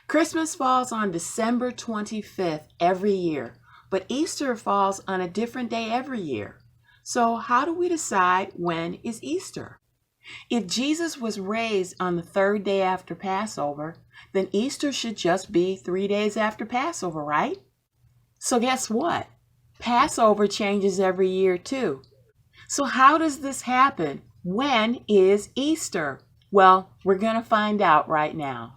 Christmas falls on December 25th every year, but Easter falls on a different day every year. So how do we decide when is Easter? If Jesus was raised on the third day after Passover, then Easter should just be 3 days after Passover, right? So guess what? Passover changes every year too. So how does this happen? When is Easter? Well, we're going to find out right now.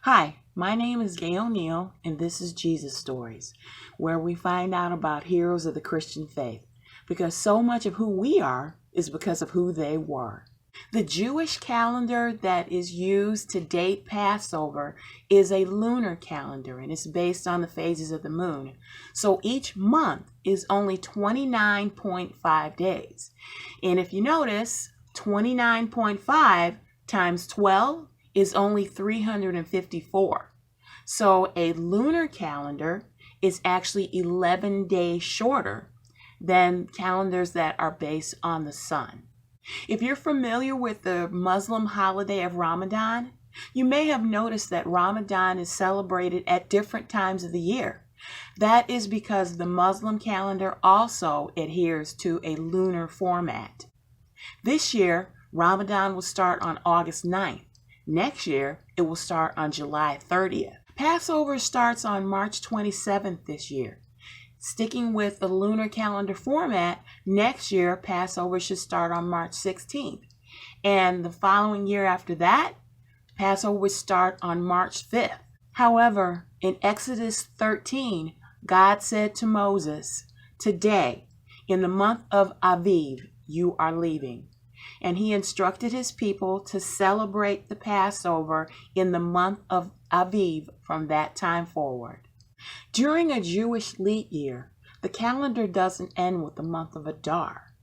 Hi, my name is Gay O'Neill, and this is Jesus Stories, where we find out about heroes of the Christian faith, because so much of who we are is because of who they were. The Jewish calendar that is used to date Passover is a lunar calendar, and it's based on the phases of the moon. So each month is only 29.5 days. And if you notice, 29.5 times 12 is only 354. So a lunar calendar is actually 11 days shorter than calendars that are based on the sun. If you're familiar with the Muslim holiday of Ramadan, you may have noticed that Ramadan is celebrated at different times of the year. That is because the Muslim calendar also adheres to a lunar format. This year, Ramadan will start on August 9th. Next year, it will start on July 30th. Passover starts on March 27th this year. Sticking with the lunar calendar format, next year Passover should start on March 16th. And the following year after that, Passover would start on March 5th. However, in Exodus 13, God said to Moses, "Today, in the month of Aviv, you are leaving." And he instructed his people to celebrate the Passover in the month of Aviv from that time forward. During a Jewish leap year, the calendar doesn't end with the month of Adar.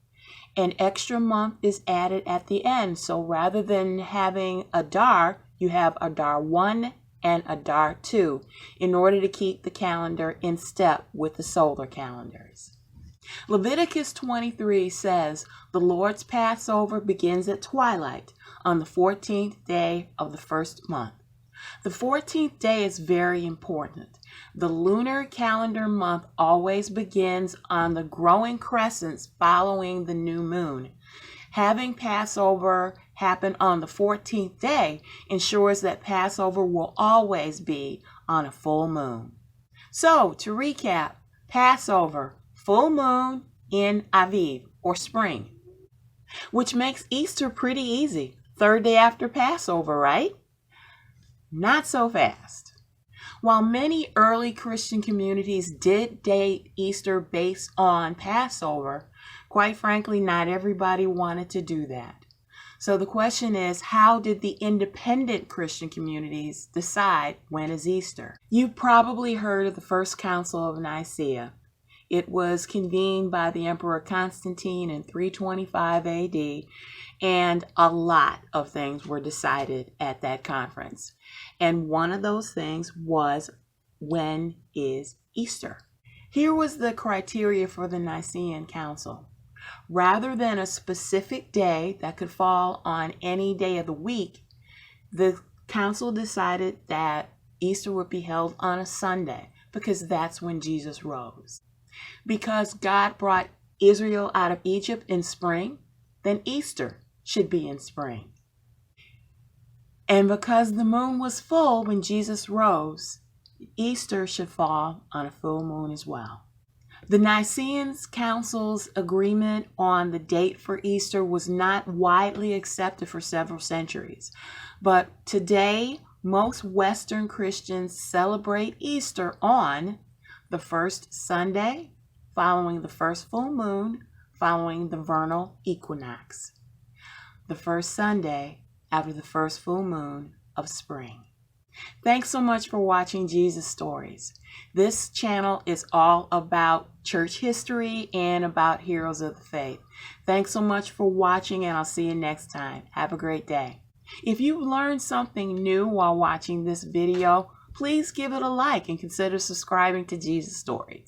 An extra month is added at the end, so rather than having Adar, you have Adar 1 and Adar 2 in order to keep the calendar in step with the solar calendars. Leviticus 23 says, "The Lord's Passover begins at twilight on the 14th day of the first month." The 14th day is very important. The lunar calendar month always begins on the growing crescents following the new moon. Having Passover happen on the 14th day ensures that Passover will always be on a full moon. So, to recap, Passover, full moon in Aviv, or spring, which makes Easter pretty easy. Third day after Passover, right? Not so fast. While many early Christian communities did date Easter based on Passover, quite frankly, not everybody wanted to do that. So the question is, how did the independent Christian communities decide when is Easter? You've probably heard of the First Council of Nicaea. It was convened by the Emperor Constantine in 325 AD, and a lot of things were decided at that conference. And one of those things was, when is Easter? Here was the criteria for the Nicene Council. Rather than a specific day that could fall on any day of the week, the council decided that Easter would be held on a Sunday because that's when Jesus rose. Because God brought Israel out of Egypt in spring, then Easter should be in spring. And because the moon was full when Jesus rose, Easter should fall on a full moon as well. The Nicene Council's agreement on the date for Easter was not widely accepted for several centuries, but today most Western Christians celebrate Easter on the first Sunday following the first full moon following the vernal equinox, the first Sunday after the first full moon of spring. Thanks so much for watching Jesus Stories. This channel is all about church history and about heroes of the faith. Thanks so much for watching, and I'll see you next time. Have a great day. If you learned something new while watching this video, please give it a like and consider subscribing to Jesus Stories.